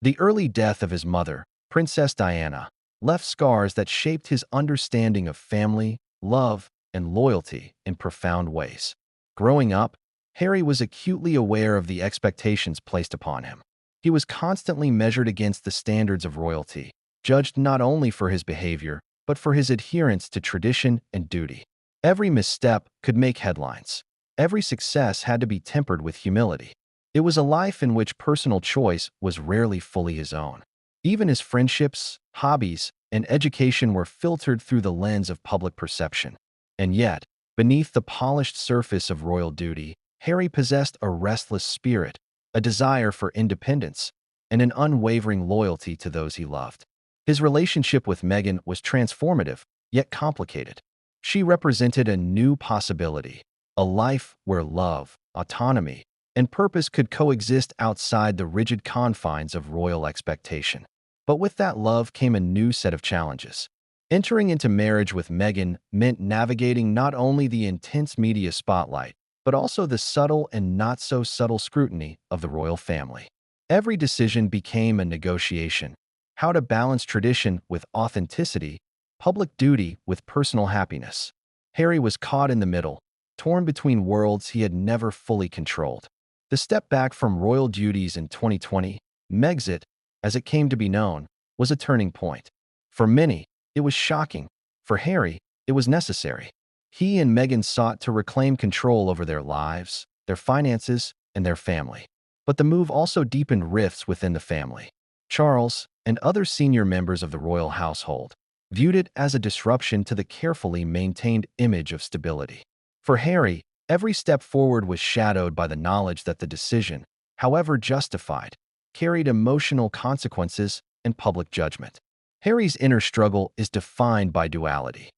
The early death of his mother, Princess Diana, left scars that shaped his understanding of family, love, and loyalty in profound ways. Growing up, Harry was acutely aware of the expectations placed upon him. He was constantly measured against the standards of royalty, judged not only for his behavior, but for his adherence to tradition and duty. Every misstep could make headlines. Every success had to be tempered with humility. It was a life in which personal choice was rarely fully his own. Even his friendships, hobbies, and education were filtered through the lens of public perception. And yet, beneath the polished surface of royal duty, Harry possessed a restless spirit, a desire for independence, and an unwavering loyalty to those he loved. His relationship with Meghan was transformative, yet complicated. She represented a new possibility, a life where love, autonomy, and purpose could coexist outside the rigid confines of royal expectation. But with that love came a new set of challenges. Entering into marriage with Meghan meant navigating not only the intense media spotlight, but also the subtle and not-so-subtle scrutiny of the royal family. Every decision became a negotiation. How to balance tradition with authenticity, public duty with personal happiness. Harry was caught in the middle, torn between worlds he had never fully controlled. The step back from royal duties in 2020, Megxit, as it came to be known, was a turning point. For many, it was shocking. For Harry, it was necessary. He and Meghan sought to reclaim control over their lives, their finances, and their family. But the move also deepened rifts within the family. Charles, and other senior members of the royal household, viewed it as a disruption to the carefully maintained image of stability. For Harry, every step forward was shadowed by the knowledge that the decision, however justified, carried emotional consequences and public judgment. Harry's inner struggle is defined by duality.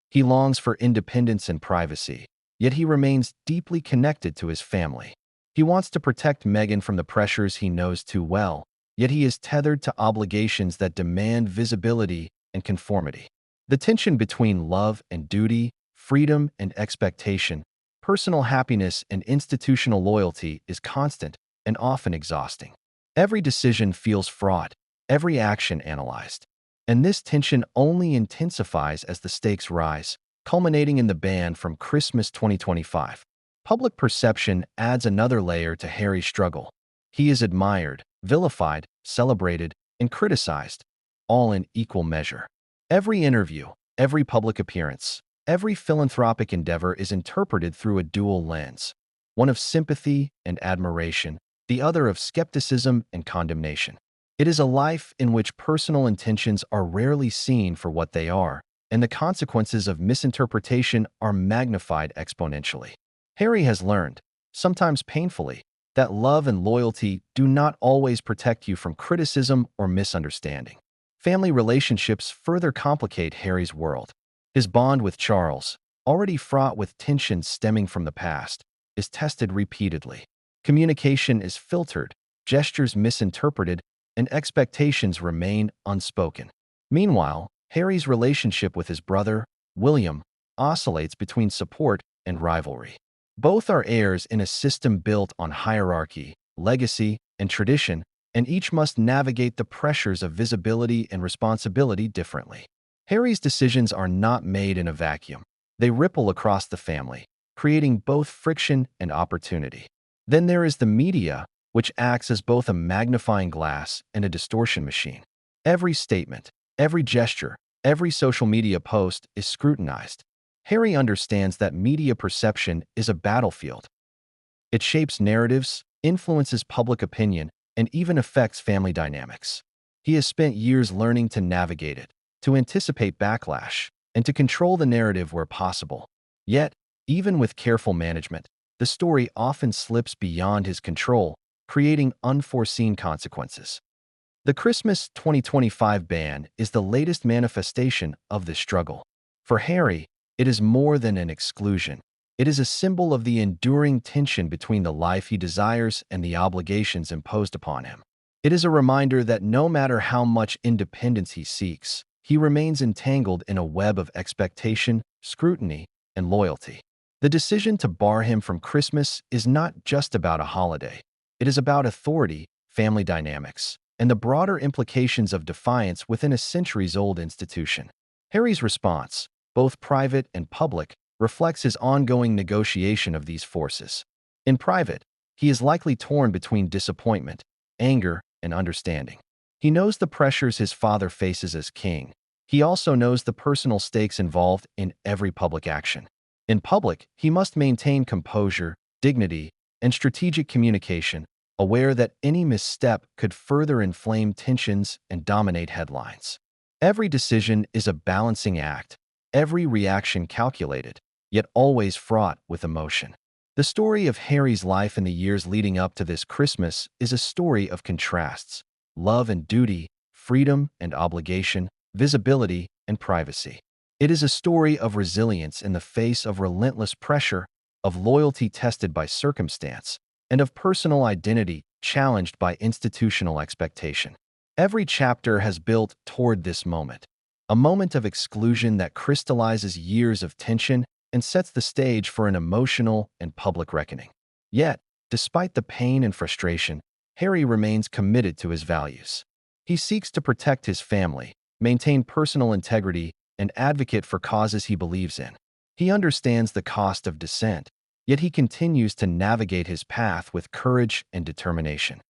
He longs for independence and privacy, yet he remains deeply connected to his family. He wants to protect Meghan from the pressures he knows too well, yet he is tethered to obligations that demand visibility and conformity. The tension between love and duty, freedom and expectation, personal happiness and institutional loyalty is constant and often exhausting. Every decision feels fraught, every action analyzed. And this tension only intensifies as the stakes rise, culminating in the ban from Christmas 2025. Public perception adds another layer to Harry's struggle. He is admired, vilified, celebrated, and criticized, all in equal measure. Every interview, every public appearance, every philanthropic endeavor is interpreted through a dual lens, one of sympathy and admiration, the other of skepticism and condemnation. It is a life in which personal intentions are rarely seen for what they are, and the consequences of misinterpretation are magnified exponentially. Harry has learned, sometimes painfully, that love and loyalty do not always protect you from criticism or misunderstanding. Family relationships further complicate Harry's world. His bond with Charles, already fraught with tensions stemming from the past, is tested repeatedly. Communication is filtered, gestures misinterpreted, and expectations remain unspoken. Meanwhile, Harry's relationship with his brother, William, oscillates between support and rivalry. Both are heirs in a system built on hierarchy, legacy, and tradition, and each must navigate the pressures of visibility and responsibility differently. Harry's decisions are not made in a vacuum. They ripple across the family, creating both friction and opportunity. Then there is the media, which acts as both a magnifying glass and a distortion machine. Every statement, every gesture, every social media post is scrutinized. Harry understands that media perception is a battlefield. It shapes narratives, influences public opinion, and even affects family dynamics. He has spent years learning to navigate it, to anticipate backlash, and to control the narrative where possible. Yet, even with careful management, the story often slips beyond his control, creating unforeseen consequences. The Christmas 2025 ban is the latest manifestation of this struggle. For Harry, it is more than an exclusion. It is a symbol of the enduring tension between the life he desires and the obligations imposed upon him. It is a reminder that no matter how much independence he seeks, he remains entangled in a web of expectation, scrutiny, and loyalty. The decision to bar him from Christmas is not just about a holiday. It is about authority, family dynamics, and the broader implications of defiance within a centuries-old institution. Harry's response, both private and public, reflects his ongoing negotiation of these forces. In private, he is likely torn between disappointment, anger, and understanding. He knows the pressures his father faces as king. He also knows the personal stakes involved in every public action. In public, he must maintain composure, dignity, and strategic communication, aware that any misstep could further inflame tensions and dominate headlines. Every decision is a balancing act, every reaction calculated, yet always fraught with emotion. The story of Harry's life in the years leading up to this Christmas is a story of contrasts: love and duty, freedom and obligation, visibility and privacy. It is a story of resilience in the face of relentless pressure, of loyalty tested by circumstance, and of personal identity challenged by institutional expectation. Every chapter has built toward this moment, a moment of exclusion that crystallizes years of tension and sets the stage for an emotional and public reckoning. Yet, despite the pain and frustration, Harry remains committed to his values. He seeks to protect his family, maintain personal integrity, and advocate for causes he believes in. He understands the cost of dissent, yet he continues to navigate his path with courage and determination.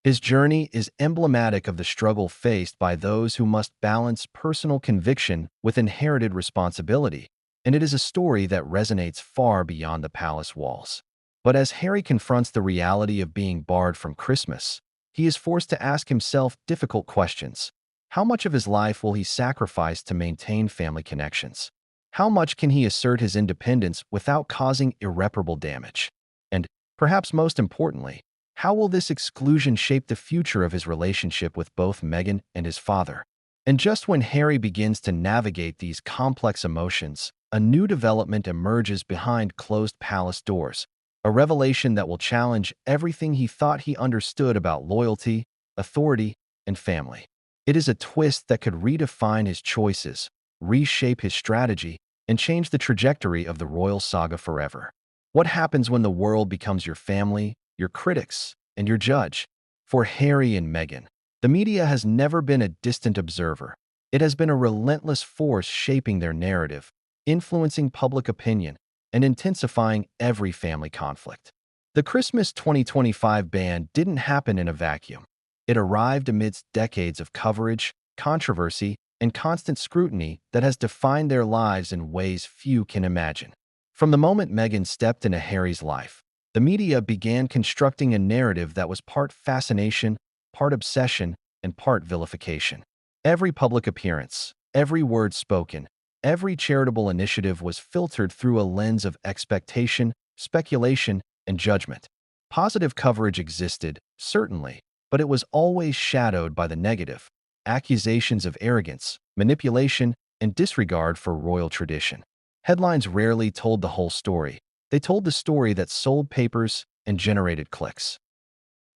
His journey is emblematic of the struggle faced by those who must balance personal conviction with inherited responsibility, and it is a story that resonates far beyond the palace walls. But as Harry confronts the reality of being barred from Christmas, he is forced to ask himself difficult questions. How much of his life will he sacrifice to maintain family connections? How much can he assert his independence without causing irreparable damage? And, perhaps most importantly, how will this exclusion shape the future of his relationship with both Meghan and his father? And just when Harry begins to navigate these complex emotions, a new development emerges behind closed palace doors, a revelation that will challenge everything he thought he understood about loyalty, authority, and family. It is a twist that could redefine his choices, reshape his strategy, and change the trajectory of the royal saga forever. What happens when the world becomes your family, your critics, and your judge? For Harry and Meghan, the media has never been a distant observer. It has been a relentless force shaping their narrative, influencing public opinion, and intensifying every family conflict. The Christmas 2025 ban didn't happen in a vacuum. It arrived amidst decades of coverage, controversy, and constant scrutiny that has defined their lives in ways few can imagine. From the moment Meghan stepped into Harry's life, the media began constructing a narrative that was part fascination, part obsession, and part vilification. Every public appearance, every word spoken, every charitable initiative was filtered through a lens of expectation, speculation, and judgment. Positive coverage existed, certainly, but it was always shadowed by the negative: accusations of arrogance, manipulation, and disregard for royal tradition. Headlines rarely told the whole story. They told the story that sold papers and generated clicks.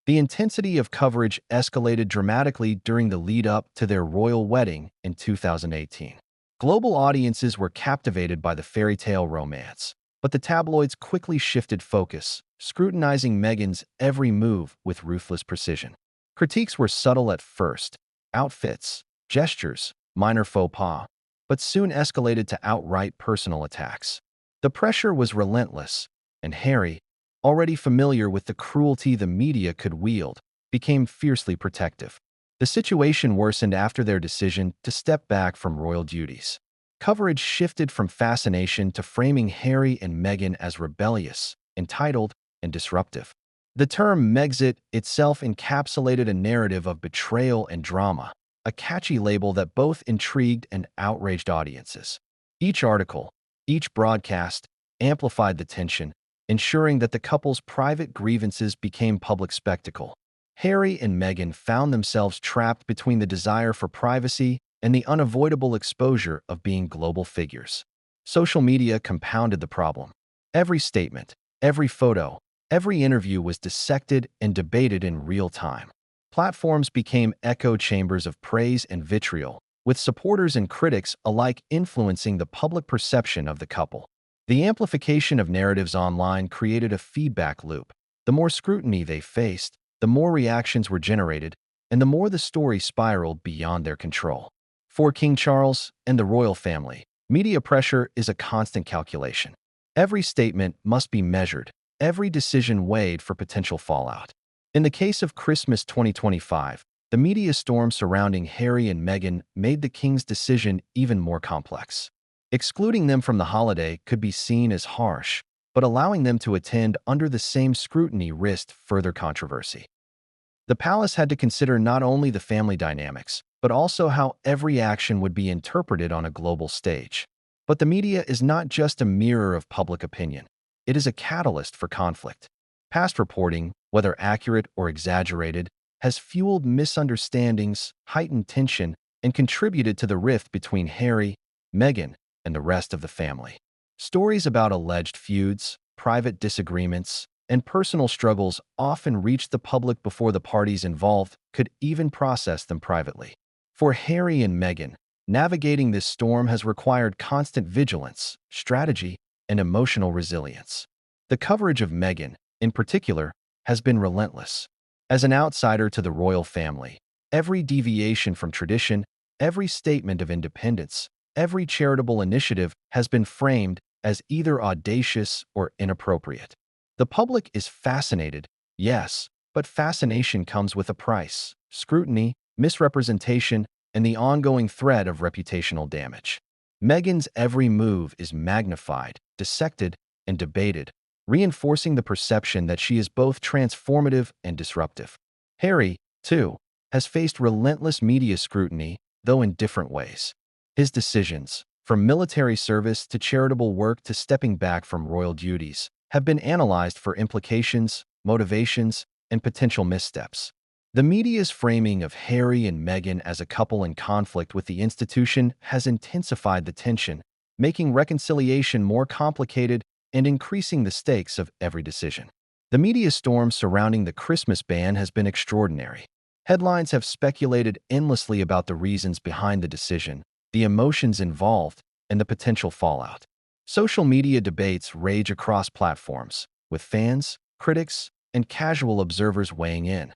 The intensity of coverage escalated dramatically during the lead-up to their royal wedding in 2018. Global audiences were captivated by the fairy tale romance, but the tabloids quickly shifted focus, scrutinizing Meghan's every move with ruthless precision. Critiques were subtle at first: outfits, gestures, minor faux pas, but soon escalated to outright personal attacks. The pressure was relentless, and Harry, already familiar with the cruelty the media could wield, became fiercely protective. The situation worsened after their decision to step back from royal duties. Coverage shifted from fascination to framing Harry and Meghan as rebellious, entitled, and disruptive. The term Megxit itself encapsulated a narrative of betrayal and drama, a catchy label that both intrigued and outraged audiences. Each article, each broadcast, amplified the tension, ensuring that the couple's private grievances became public spectacle. Harry and Meghan found themselves trapped between the desire for privacy and the unavoidable exposure of being global figures. Social media compounded the problem. Every statement, every photo, every interview was dissected and debated in real time. Platforms became echo chambers of praise and vitriol, with supporters and critics alike influencing the public perception of the couple. The amplification of narratives online created a feedback loop. The more scrutiny they faced, the more reactions were generated, and the more the story spiraled beyond their control. For King Charles and the royal family, media pressure is a constant calculation. Every statement must be measured, every decision weighed for potential fallout. In the case of Christmas 2025, the media storm surrounding Harry and Meghan made the king's decision even more complex. Excluding them from the holiday could be seen as harsh, but allowing them to attend under the same scrutiny risked further controversy. The palace had to consider not only the family dynamics, but also how every action would be interpreted on a global stage. But the media is not just a mirror of public opinion. It is a catalyst for conflict. Past reporting, whether accurate or exaggerated, has fueled misunderstandings, heightened tension, and contributed to the rift between Harry, Meghan, and the rest of the family. Stories about alleged feuds, private disagreements, and personal struggles often reach the public before the parties involved could even process them privately. For Harry and Meghan, navigating this storm has required constant vigilance, strategy, and emotional resilience. The coverage of Meghan, in particular, has been relentless. As an outsider to the royal family, every deviation from tradition, every statement of independence, every charitable initiative has been framed as either audacious or inappropriate. The public is fascinated, yes, but fascination comes with a price: scrutiny, misrepresentation, and the ongoing threat of reputational damage. Meghan's every move is magnified, dissected, and debated, reinforcing the perception that she is both transformative and disruptive. Harry, too, has faced relentless media scrutiny, though in different ways. His decisions, from military service to charitable work to stepping back from royal duties, have been analyzed for implications, motivations, and potential missteps. The media's framing of Harry and Meghan as a couple in conflict with the institution has intensified the tension, making reconciliation more complicated and increasing the stakes of every decision. The media storm surrounding the Christmas ban has been extraordinary. Headlines have speculated endlessly about the reasons behind the decision, the emotions involved, and the potential fallout. Social media debates rage across platforms, with fans, critics, and casual observers weighing in.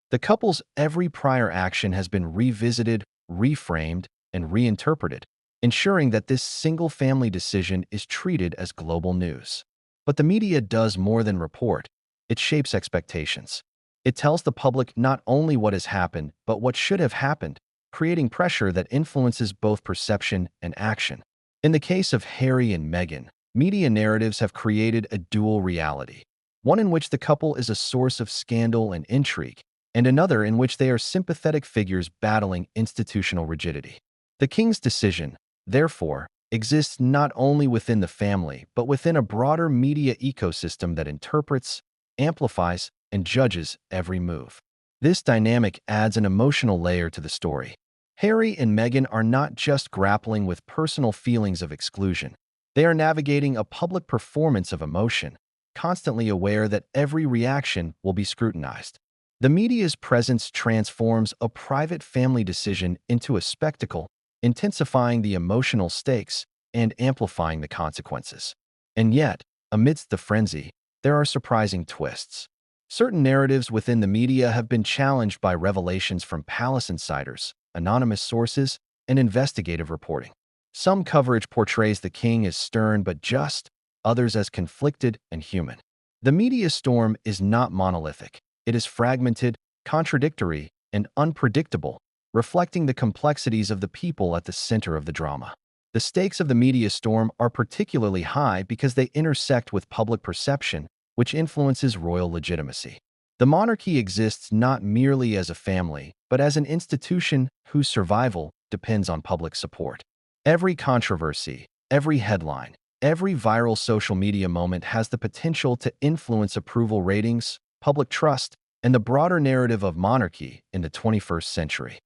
The couple's every prior action has been revisited, reframed, and reinterpreted, ensuring that this single-family decision is treated as global news. But the media does more than report. It shapes expectations. It tells the public not only what has happened, but what should have happened, creating pressure that influences both perception and action. In the case of Harry and Meghan, media narratives have created a dual reality: one in which the couple is a source of scandal and intrigue, and another in which they are sympathetic figures battling institutional rigidity. The king's decision, therefore, exists not only within the family, but within a broader media ecosystem that interprets, amplifies, and judges every move. This dynamic adds an emotional layer to the story. Harry and Meghan are not just grappling with personal feelings of exclusion. They are navigating a public performance of emotion, constantly aware that every reaction will be scrutinized. The media's presence transforms a private family decision into a spectacle, intensifying the emotional stakes and amplifying the consequences. And yet, amidst the frenzy, there are surprising twists. Certain narratives within the media have been challenged by revelations from palace insiders, anonymous sources, and investigative reporting. Some coverage portrays the king as stern but just, others as conflicted and human. The media storm is not monolithic. It is fragmented, contradictory, and unpredictable, reflecting the complexities of the people at the center of the drama. The stakes of the media storm are particularly high because they intersect with public perception, which influences royal legitimacy. The monarchy exists not merely as a family, but as an institution whose survival depends on public support. Every controversy, every headline, every viral social media moment has the potential to influence approval ratings, public trust, and the broader narrative of monarchy in the 21st century.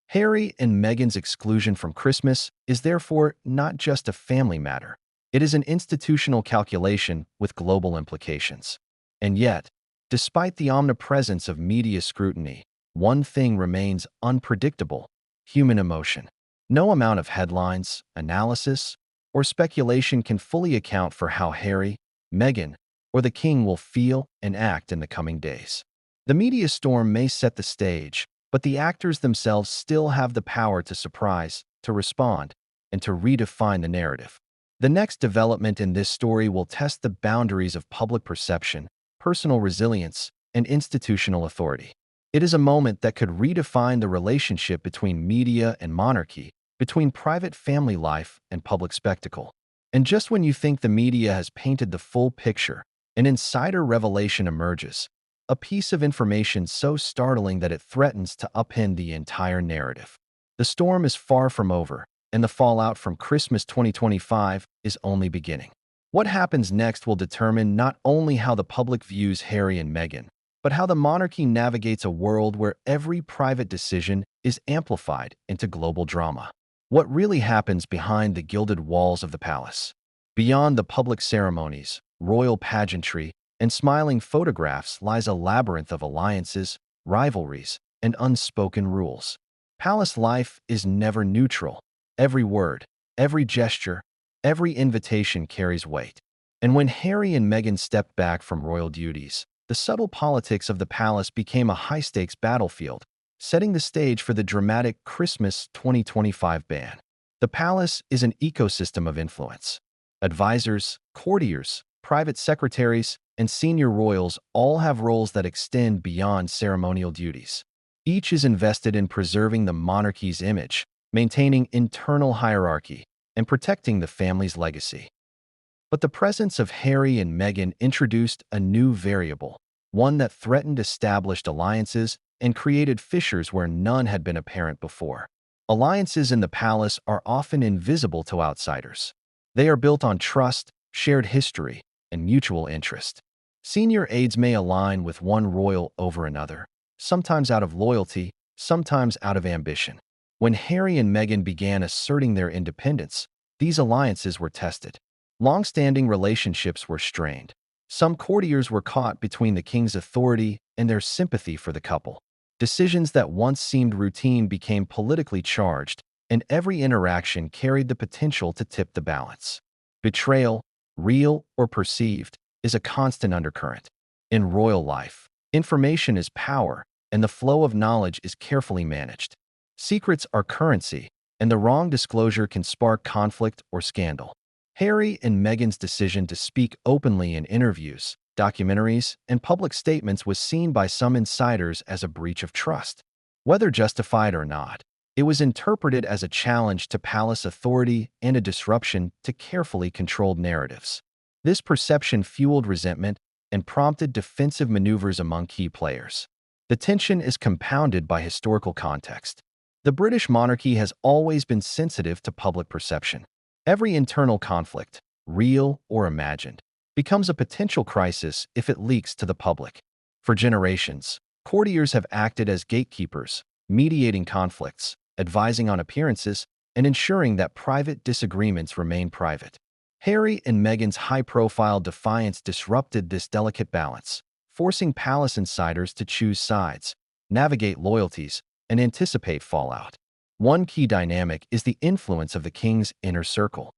Harry and Meghan's exclusion from Christmas is therefore not just a family matter. It is an institutional calculation with global implications. And yet, despite the omnipresence of media scrutiny, one thing remains unpredictable: human emotion. No amount of headlines, analysis, or speculation can fully account for how Harry, Meghan, or the king will feel and act in the coming days. The media storm may set the stage, but the actors themselves still have the power to surprise, to respond, and to redefine the narrative. The next development in this story will test the boundaries of public perception, personal resilience, and institutional authority. It is a moment that could redefine the relationship between media and monarchy, between private family life and public spectacle. And just when you think the media has painted the full picture, an insider revelation emerges, a piece of information so startling that it threatens to upend the entire narrative. The storm is far from over, and the fallout from Christmas 2025 is only beginning. What happens next will determine not only how the public views Harry and Meghan, but how the monarchy navigates a world where every private decision is amplified into global drama. What really happens behind the gilded walls of the palace? Beyond the public ceremonies, royal pageantry, and smiling photographs lies a labyrinth of alliances, rivalries, and unspoken rules. Palace life is never neutral. Every word, every gesture, every invitation carries weight. And when Harry and Meghan stepped back from royal duties, the subtle politics of the palace became a high-stakes battlefield, setting the stage for the dramatic Christmas 2025 ban. The palace is an ecosystem of influence. Advisors, courtiers, private secretaries, and senior royals all have roles that extend beyond ceremonial duties. Each is invested in preserving the monarchy's image, maintaining internal hierarchy, and protecting the family's legacy. But the presence of Harry and Meghan introduced a new variable, one that threatened established alliances and created fissures where none had been apparent before. Alliances in the palace are often invisible to outsiders. They are built on trust, shared history, and mutual interest. Senior aides may align with one royal over another, sometimes out of loyalty, sometimes out of ambition. When Harry and Meghan began asserting their independence, these alliances were tested. Long-standing relationships were strained. Some courtiers were caught between the king's authority and their sympathy for the couple. Decisions that once seemed routine became politically charged, and every interaction carried the potential to tip the balance. Betrayal, real or perceived, is a constant undercurrent. In royal life, information is power, and the flow of knowledge is carefully managed. Secrets are currency, and the wrong disclosure can spark conflict or scandal. Harry and Meghan's decision to speak openly in interviews, documentaries, and public statements was seen by some insiders as a breach of trust. Whether justified or not, it was interpreted as a challenge to palace authority and a disruption to carefully controlled narratives. This perception fueled resentment and prompted defensive maneuvers among key players. The tension is compounded by historical context. The British monarchy has always been sensitive to public perception. Every internal conflict, real or imagined, becomes a potential crisis if it leaks to the public. For generations, courtiers have acted as gatekeepers, mediating conflicts, advising on appearances, and ensuring that private disagreements remain private. Harry and Meghan's high-profile defiance disrupted this delicate balance, forcing palace insiders to choose sides, navigate loyalties, and anticipate fallout. One key dynamic is the influence of the king's inner circle.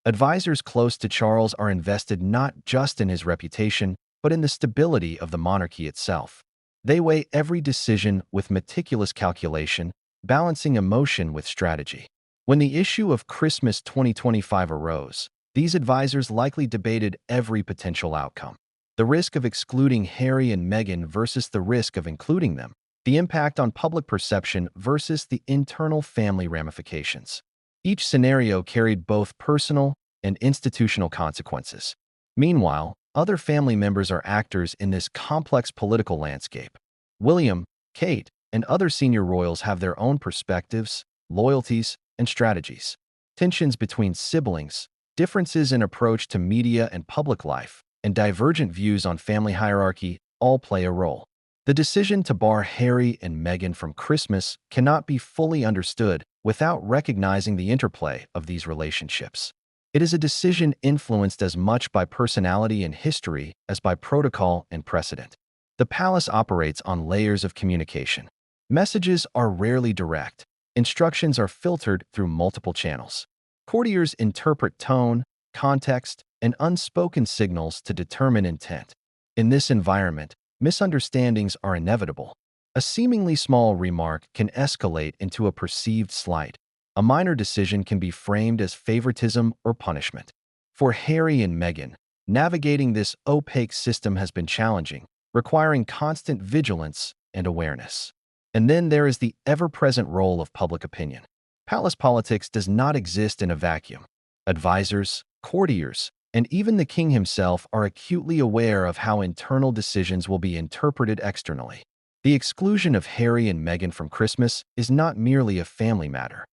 Advisors close to Charles are invested not just in his reputation, but in the stability of the monarchy itself. They weigh every decision with meticulous calculation, balancing emotion with strategy. When the issue of Christmas 2025 arose, these advisors likely debated every potential outcome. The risk of excluding Harry and Meghan versus the risk of including them, the impact on public perception versus the internal family ramifications. Each scenario carried both personal and institutional consequences. Meanwhile, other family members are actors in this complex political landscape. William, Kate, and other senior royals have their own perspectives, loyalties, and strategies. Tensions between siblings, differences in approach to media and public life, and divergent views on family hierarchy all play a role. The decision to bar Harry and Meghan from Christmas cannot be fully understood without recognizing the interplay of these relationships. It is a decision influenced as much by personality and history as by protocol and precedent. The palace operates on layers of communication. Messages are rarely direct. Instructions are filtered through multiple channels. Courtiers interpret tone, context, and unspoken signals to determine intent. In this environment, misunderstandings are inevitable. A seemingly small remark can escalate into a perceived slight. A minor decision can be framed as favoritism or punishment. For Harry and Meghan, navigating this opaque system has been challenging, requiring constant vigilance and awareness. And then there is the ever-present role of public opinion. Palace politics does not exist in a vacuum. Advisors, courtiers, and even the king himself are acutely aware of how internal decisions will be interpreted externally. The exclusion of Harry and Meghan from Christmas is not merely a family matter.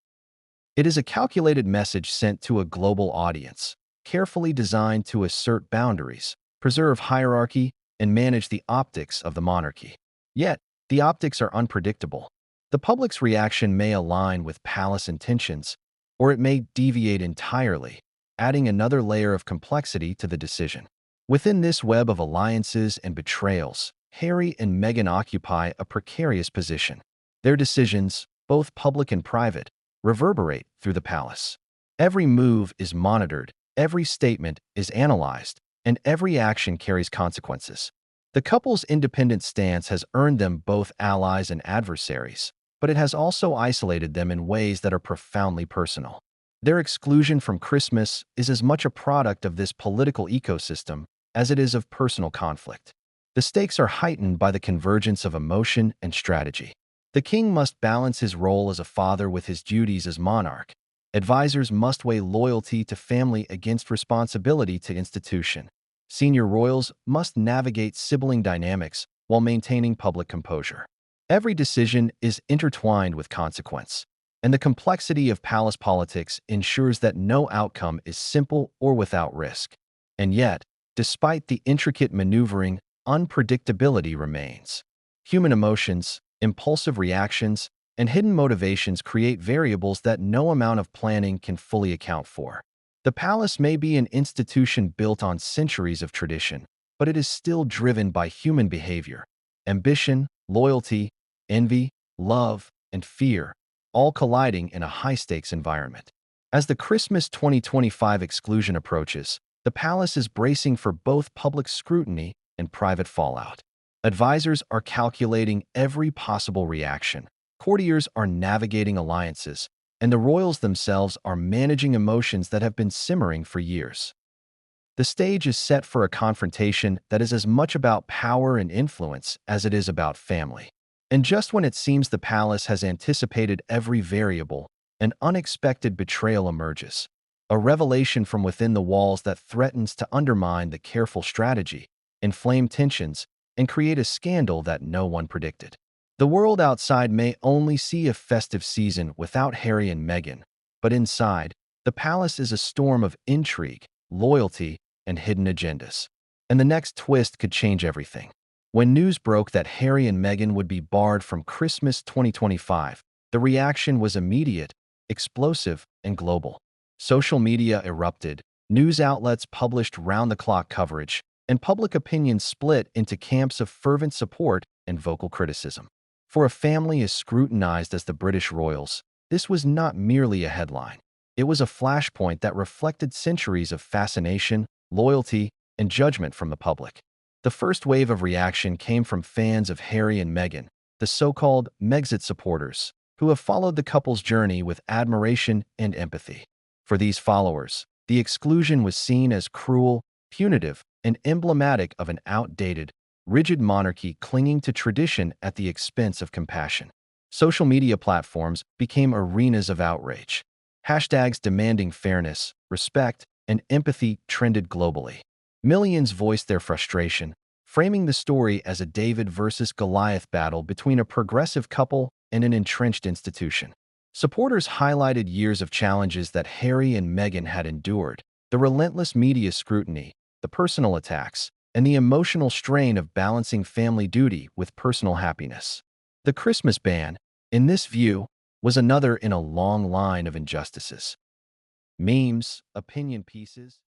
It is a calculated message sent to a global audience, carefully designed to assert boundaries, preserve hierarchy, and manage the optics of the monarchy. Yet, the optics are unpredictable. The public's reaction may align with palace intentions, or it may deviate entirely, adding another layer of complexity to the decision. Within this web of alliances and betrayals, Harry and Meghan occupy a precarious position. Their decisions, both public and private, reverberate through the palace. Every move is monitored, every statement is analyzed, and every action carries consequences. The couple's independent stance has earned them both allies and adversaries, but it has also isolated them in ways that are profoundly personal. Their exclusion from Christmas is as much a product of this political ecosystem as it is of personal conflict. The stakes are heightened by the convergence of emotion and strategy. The king must balance his role as a father with his duties as monarch. Advisors must weigh loyalty to family against responsibility to institution. Senior royals must navigate sibling dynamics while maintaining public composure. Every decision is intertwined with consequence, and the complexity of palace politics ensures that no outcome is simple or without risk. And yet, despite the intricate maneuvering, unpredictability remains. Human emotions, impulsive reactions, and hidden motivations create variables that no amount of planning can fully account for. The palace may be an institution built on centuries of tradition, but it is still driven by human behavior, ambition, loyalty, envy, love, and fear, all colliding in a high-stakes environment. As the Christmas 2025 exclusion approaches, the palace is bracing for both public scrutiny and private fallout. Advisors are calculating every possible reaction, courtiers are navigating alliances, and the royals themselves are managing emotions that have been simmering for years. The stage is set for a confrontation that is as much about power and influence as it is about family. And just when it seems the palace has anticipated every variable, an unexpected betrayal emerges, a revelation from within the walls that threatens to undermine the careful strategy, inflame tensions, and create a scandal that no one predicted. The world outside may only see a festive season without Harry and Meghan, but inside, The palace is a storm of intrigue, loyalty, and hidden agendas. And the next twist could change everything. When news broke that Harry and Meghan would be barred from Christmas 2025, the reaction was immediate, explosive, and global. Social media erupted, news outlets published round-the-clock coverage, and public opinion split into camps of fervent support and vocal criticism. For a family as scrutinized as the British royals, this was not merely a headline. It was a flashpoint that reflected centuries of fascination, loyalty, and judgment from the public. The first wave of reaction came from fans of Harry and Meghan, the so-called Megxit supporters, who have followed the couple's journey with admiration and empathy. For these followers, the exclusion was seen as cruel, punitive, and emblematic of an outdated, rigid monarchy clinging to tradition at the expense of compassion. Social media platforms became arenas of outrage. Hashtags demanding fairness, respect, and empathy trended globally. Millions voiced their frustration, framing the story as a David versus Goliath battle between a progressive couple and an entrenched institution. Supporters highlighted years of challenges that Harry and Meghan had endured, the relentless media scrutiny, the personal attacks, and the emotional strain of balancing family duty with personal happiness. The Christmas ban, in this view, was another in a long line of injustices. Memes, opinion pieces,